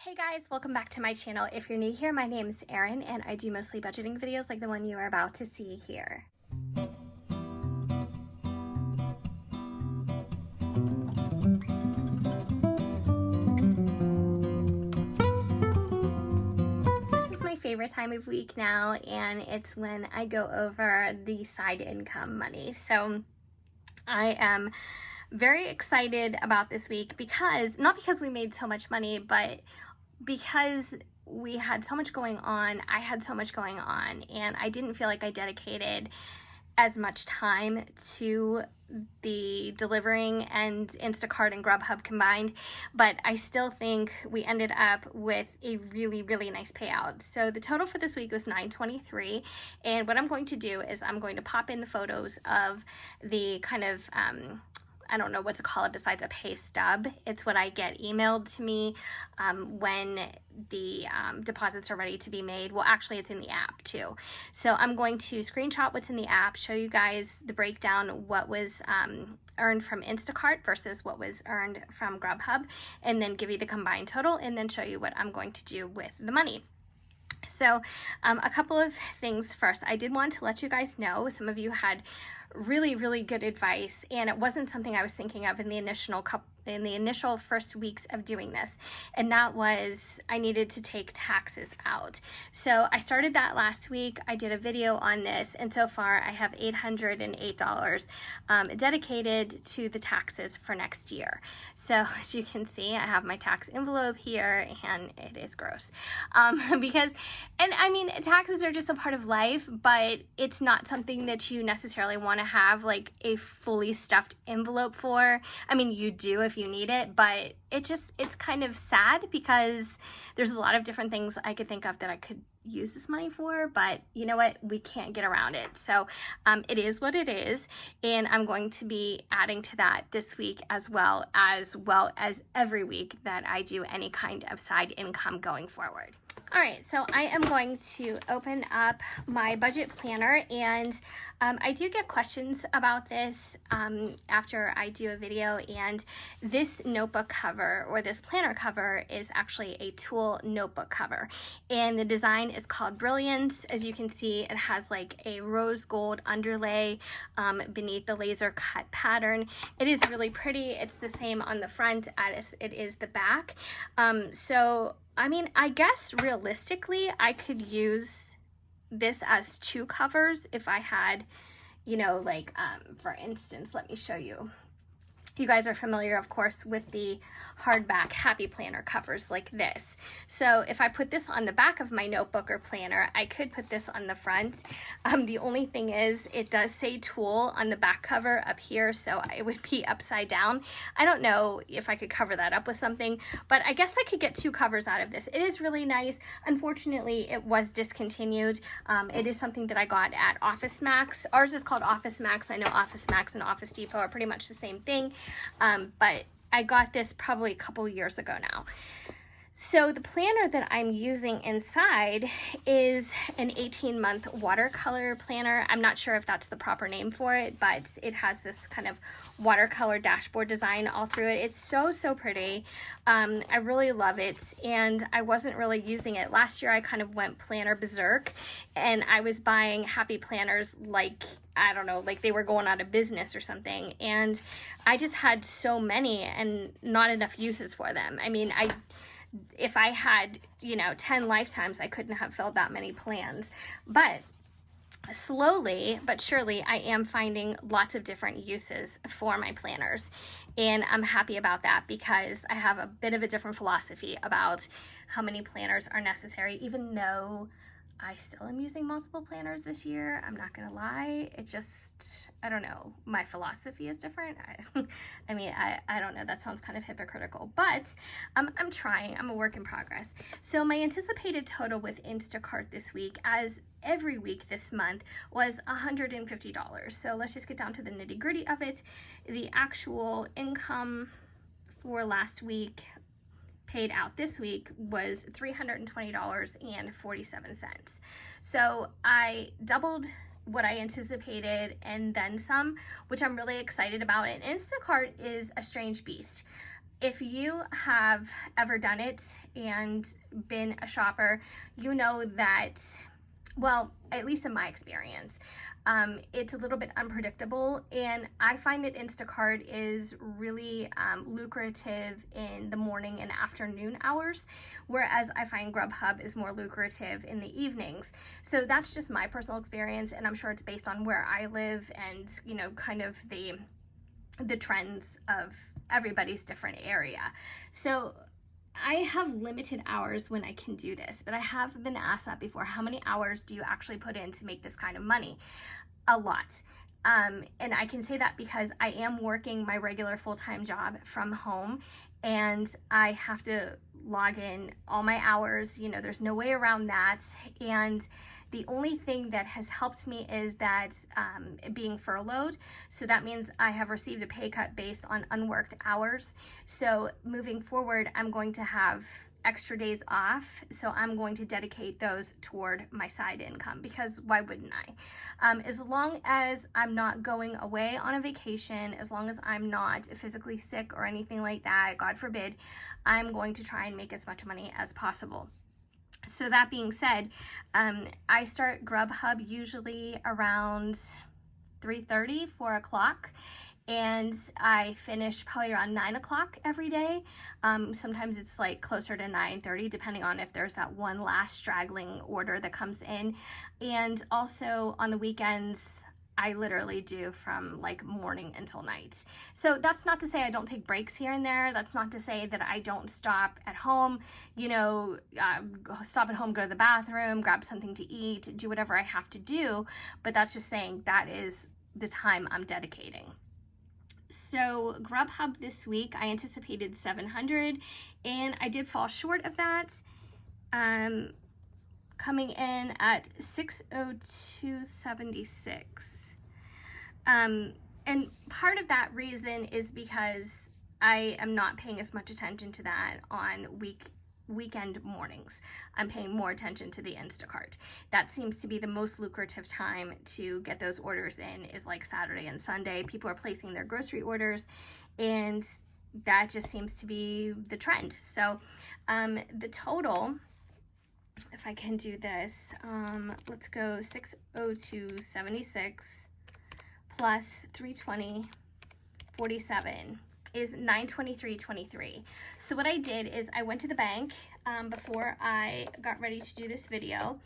Hey guys, welcome back to my channel. If you're new here, my name is Erin and I do mostly budgeting videos like the one you are about to see here. This is my favorite time of week now, and it's when I go over the side income money. So I am very excited about this week because, not because we made so much money, but because we had so much going on, I had so much going on, and I didn't feel like I dedicated as much time to the delivering and Instacart and Grubhub combined, but I still think we ended up with a really nice payout. So the total for this week was $923, and what I'm going to do is I'm going to pop in the photos of the kind of I don't know what to call it besides a pay stub. It's what I get emailed to me when the deposits are ready to be made. Well, actually it's in the app too. So I'm going to screenshot what's in the app, show you guys the breakdown, what was earned from Instacart versus what was earned from Grubhub, and then give you the combined total, and then show you what I'm going to do with the money. So a couple of things first. I did want to let you guys know, some of you had really good advice, and it wasn't something I was thinking of in the initial first weeks of doing this, and that was I needed to take taxes out. So I started that last week. I did a video on this, and so far I have $808 dedicated to the taxes for next year. So as you can see, I have my tax envelope here, and it is gross because, and I mean, taxes are just a part of life, but it's not something that you necessarily want to have like a fully stuffed envelope for. I mean, you do if you need it, but it's kind of sad because there's a lot of different things I could think of that I could use this money for, but you know what, we can't get around it. So it is what it is, and I'm going to be adding to that this week as well as every week that I do any kind of side income going forward. All right, so I am going to open up my budget planner, and I do get questions about this after I do a video, and this notebook cover or this planner cover is actually a tulle notebook cover, and the design is called Brilliance. As you can see, it has like a rose gold underlay beneath the laser cut pattern. It is really pretty. It's the same on the front as it is the back. So I mean, I guess realistically, I could use this as two covers if I had, you know, like, for instance, let me show you. You guys are familiar, of course, with the hardback Happy Planner covers like this. So if I put this on the back of my notebook or planner, I could put this on the front. The only thing is it does say tulle on the back cover up here, so it would be upside down. I don't know if I could cover that up with something, but I guess I could get two covers out of this. It is really nice. Unfortunately, it was discontinued. It is something that I got at Office Max. Ours is called Office Max. I know Office Max and Office Depot are pretty much the same thing. But I got this probably a couple years ago now. So the planner that I'm using inside is an 18-month watercolor planner. I'm not sure if that's the proper name for it, but it has this kind of watercolor dashboard design all through it. It's so pretty. I really love it, and I wasn't really using it. Last year I kind of went planner berserk, and I was buying Happy Planners like, I don't know, like they were going out of business or something, and I just had so many and not enough uses for them. I mean, if I had, you know, 10 lifetimes, I couldn't have filled that many plans. But slowly but surely, I am finding lots of different uses for my planners. And I'm happy about that because I have a bit of a different philosophy about how many planners are necessary, even though I still am using multiple planners this year. I'm not gonna lie. It just, I don't know, my philosophy is different. I mean, I don't know, that sounds kind of hypocritical, but I'm trying. I'm a work in progress. So my anticipated total with Instacart this week, as every week this month, was $150. So let's just get down to the nitty gritty of it. The actual income for last week paid out this week was $320.47. So I doubled what I anticipated and then some, which I'm really excited about. And Instacart is a strange beast. if you have ever done it and been a shopper, you know that, well, at least in my experience, it's a little bit unpredictable, and I find that Instacart is really lucrative in the morning and afternoon hours, whereas I find Grubhub is more lucrative in the evenings. So that's just my personal experience, and I'm sure it's based on where I live and, you know, kind of the trends of everybody's different area. So I have limited hours when I can do this, but I have been asked that before. How many hours do you actually put in to make this kind of money? A lot. And I can say that because I am working my regular full-time job from home, and I have to log in all my hours. You know, there's no way around that. And the only thing that has helped me is that being furloughed. So that means I have received a pay cut based on unworked hours. So moving forward, I'm going to have extra days off. So I'm going to dedicate those toward my side income, because why wouldn't I? As long as I'm not going away on a vacation, as long as I'm not physically sick or anything like that, God forbid, I'm going to try and make as much money as possible. So that being said, I start Grubhub usually around 3:30, 4 o'clock, and I finish probably around 9 o'clock every day. Sometimes it's like closer to 9:30, depending on if there's that one last straggling order that comes in. And also on the weekends, I literally do from like morning until night. So that's not to say I don't take breaks here and there. That's not to say that I don't stop at home, you know, stop at home, go to the bathroom, grab something to eat, do whatever I have to do. But that's just saying that is the time I'm dedicating. So Grubhub this week, I anticipated 700, and I did fall short of that, coming in at 602.76. And part of that reason is because I am not paying as much attention to that on weekend mornings. I'm paying more attention to the Instacart. That seems to be the most lucrative time to get those orders in, is like Saturday and Sunday. People are placing their grocery orders, and that just seems to be the trend. So the total, if I can do this, let's go 602.76 plus 320.47 is 923.23. So what I did is I went to the bank before I got ready to do this video,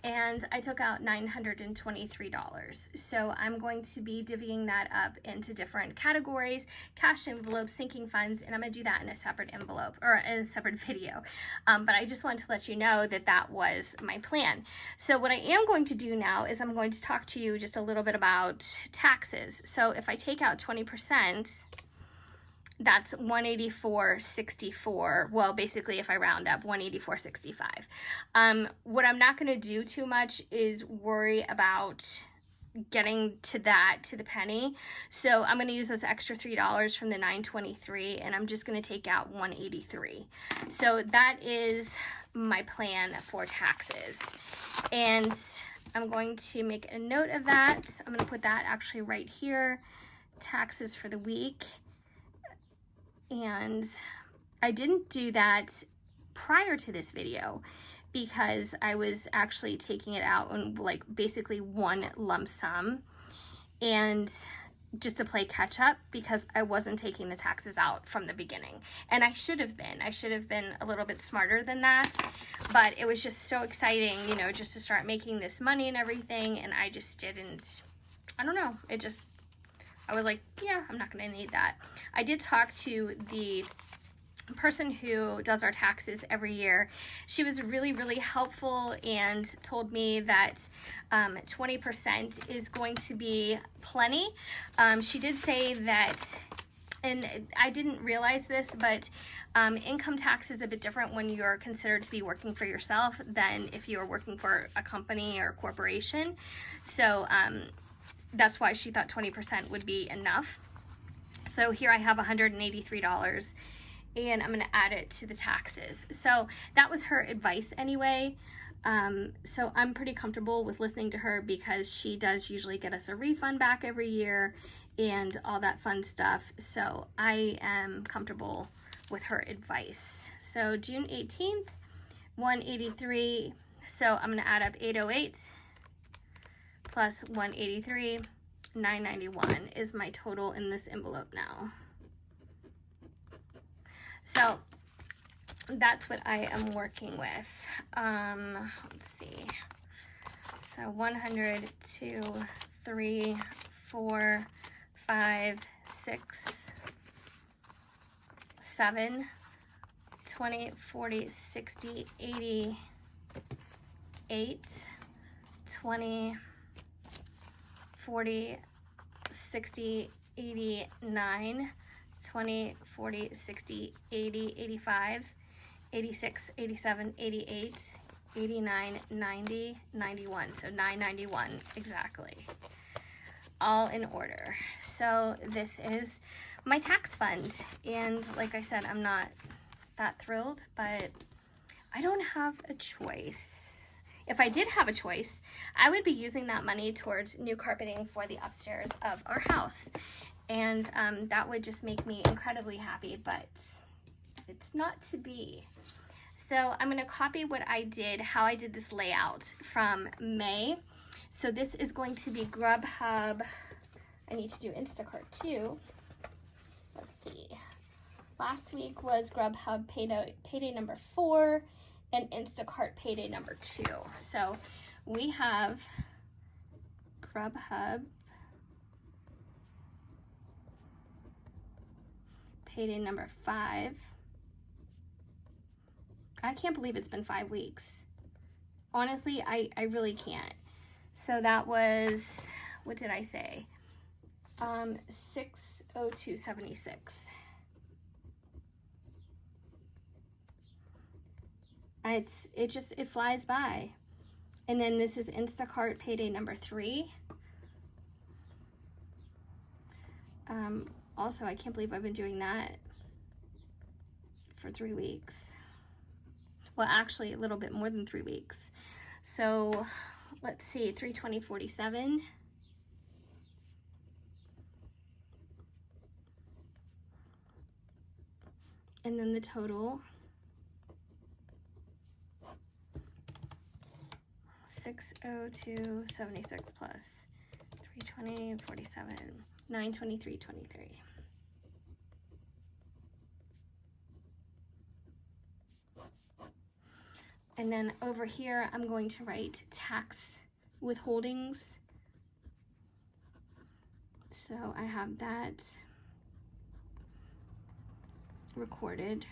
and I took out $923. So I'm going to be divvying that up into different categories: cash envelopes, sinking funds, and I'm gonna do that in a separate envelope or in a separate video. But I just wanted to let you know that that was my plan. So what I am going to do now is I'm going to talk to you just a little bit about taxes. So if I take out 20%, that's $184.64. Well, basically, if I round up, $184.65. What I'm not going to do too much is worry about getting to that to the penny. So I'm going to use those extra $3 from the $923, and I'm just going to take out $183. So that is my plan for taxes. And I'm going to make a note of that. I'm going to put that actually right here, taxes for the week. And I didn't do that prior to this video because I was actually taking it out in like basically one lump sum, and just to play catch up, because I wasn't taking the taxes out from the beginning. And I should have been a little bit smarter than that, but it was just so exciting, you know, just to start making this money and everything. And I just didn't, I don't know, I was like, yeah, I'm not going to need that. I did talk to the person who does our taxes every year. She was really, really helpful and told me that 20% is going to be plenty. She did say that, and I didn't realize this, but income tax is a bit different when you're considered to be working for yourself than if you're working for a company or a corporation. So that's why she thought 20% would be enough. So here I have $183, and I'm gonna add it to the taxes. So that was her advice anyway. So I'm pretty comfortable with listening to her, because she does usually get us a refund back every year and all that fun stuff. So I am comfortable with her advice. So June 18th, 183. So I'm going to add up 808 plus 183, 991 is my total in this envelope now. So that's what I am working with. Let's see. So 100, 2, 3, 4, 5, 6, 7, 20, 40, 60, 80, 8, 20, 40, 60, 89, 20, 40, 60, 80, 85, 86, 87, 88, 89, 90, 91. So 991 exactly. All in order. So this is my tax fund. And like I said, I'm not that thrilled, but I don't have a choice. If I did have a choice, I would be using that money towards new carpeting for the upstairs of our house. And that would just make me incredibly happy, but it's not to be. So I'm going to copy what I did, how I did this layout from May. So this is going to be Grubhub. I need to do Instacart too. Let's see. Last week was Grubhub payday number 4 and Instacart payday number 2. So we have Grubhub payday number 5. I can't believe it's been 5 weeks. Honestly, I really can't. So that was, what did I say? 602.76. It flies by. And then this is Instacart payday number 3. Also, I can't believe I've been doing that for 3 weeks. Well, actually a little bit more than 3 weeks. So let's see, 320.47. And then the total, 602.76 plus 320.47, 923.23. And then over here, I'm going to write tax withholdings. So I have that recorded.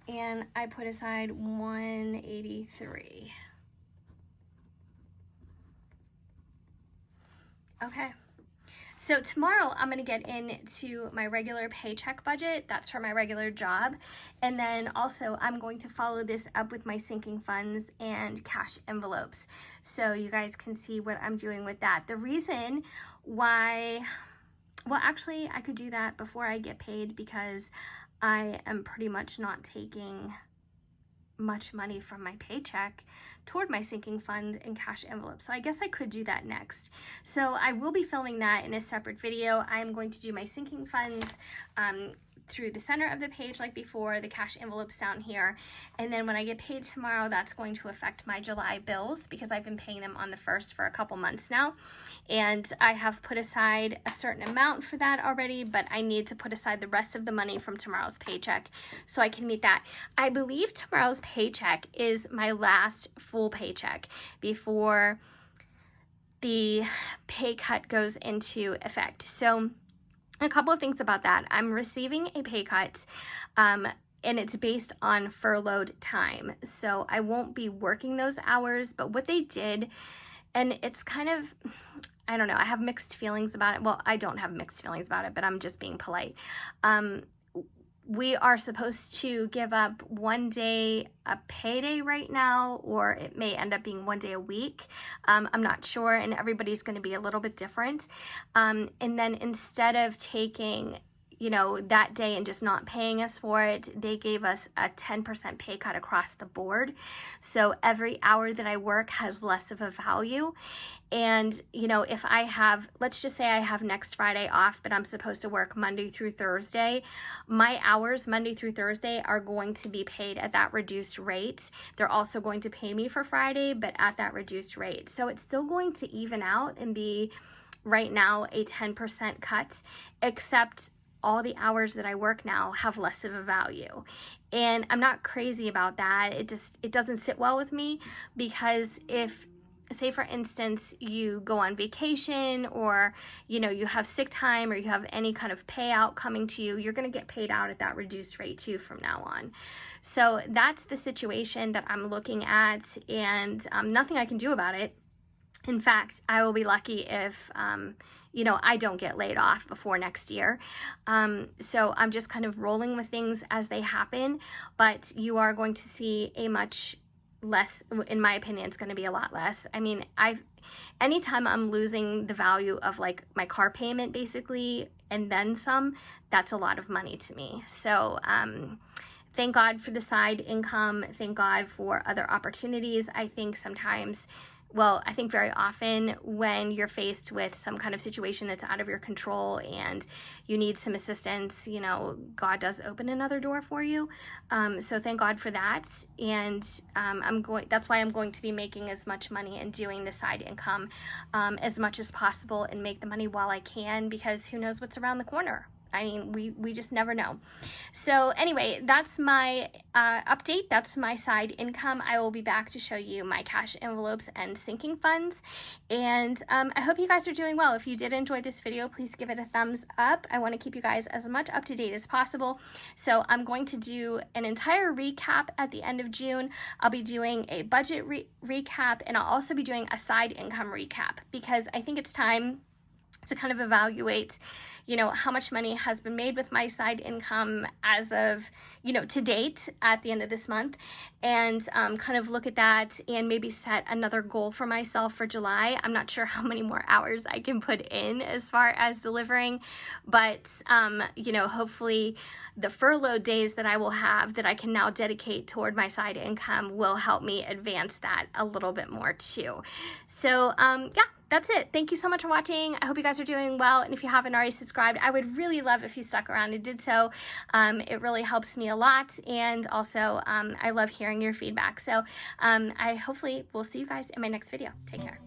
And I put aside 183. Okay. So tomorrow I'm going to get into my regular paycheck budget. That's for my regular job. And then also I'm going to follow this up with my sinking funds and cash envelopes. So you guys can see what I'm doing with that. The reason why, well, actually I could do that before I get paid because I am pretty much not taking much money from my paycheck toward my sinking fund and cash envelope. So I guess I could do that next. So I will be filming that in a separate video. I'm going to do my sinking funds through the center of the page like before, the cash envelopes down here. And then when I get paid tomorrow, that's going to affect my July bills because I've been paying them on the 1st for a couple months now. And I have put aside a certain amount for that already, but I need to put aside the rest of the money from tomorrow's paycheck so I can meet that. I believe tomorrow's paycheck is my last full paycheck before the pay cut goes into effect. So a couple of things about that. I'm receiving a pay cut and it's based on furloughed time. So I won't be working those hours, but what they did, and it's kind of, I don't know, I have mixed feelings about it. Well, I don't have mixed feelings about it, but I'm just being polite. We are supposed to give up 1 day a payday right now, or it may end up being 1 day a week. I'm not sure, and everybody's going to be a little bit different. And then instead of taking you know, that day and just not paying us for it, they gave us a 10% pay cut across the board. So every hour that I work has less of a value. And, you know, if I have, let's just say I have next Friday off, but I'm supposed to work Monday through Thursday, my hours Monday through Thursday are going to be paid at that reduced rate. They're also going to pay me for Friday, but at that reduced rate. So it's still going to even out and be right now a 10% cut, except all the hours that I work now have less of a value. And I'm not crazy about that. It doesn't sit well with me, because if, say for instance, you go on vacation, or, you know, you have sick time, or you have any kind of payout coming to you, you're going to get paid out at that reduced rate too from now on. So that's the situation that I'm looking at, and nothing I can do about it. In fact, I will be lucky if, you know, I don't get laid off before next year. So I'm just kind of rolling with things as they happen, but you are going to see a much less, in my opinion, it's going to be a lot less. I mean, anytime I'm losing the value of like my car payment basically, and then some, that's a lot of money to me. So, thank God for the side income. Thank God for other opportunities. I think sometimes, well, I think very often when you're faced with some kind of situation that's out of your control and you need some assistance, you know, God does open another door for you. So thank God for that. And that's why I'm going to be making as much money and doing the side income as much as possible, and make the money while I can, because who knows what's around the corner. I mean, we just never know. So anyway, that's my update. That's my side income. I will be back to show you my cash envelopes and sinking funds. And I hope you guys are doing well. If you did enjoy this video, please give it a thumbs up. I want to keep you guys as much up to date as possible. So I'm going to do an entire recap at the end of June. I'll be doing a budget recap, and I'll also be doing a side income recap, because I think it's time to kind of evaluate, you know, how much money has been made with my side income as of, you know, to date at the end of this month, and kind of look at that and maybe set another goal for myself for July. I'm not sure how many more hours I can put in as far as delivering, but, you know, hopefully the furlough days that I will have that I can now dedicate toward my side income will help me advance that a little bit more too. So, yeah. That's it. Thank you so much for watching. I hope you guys are doing well. And if you haven't already subscribed, I would really love if you stuck around and did so. It really helps me a lot. And also, I love hearing your feedback. So I hopefully will see you guys in my next video. Take care.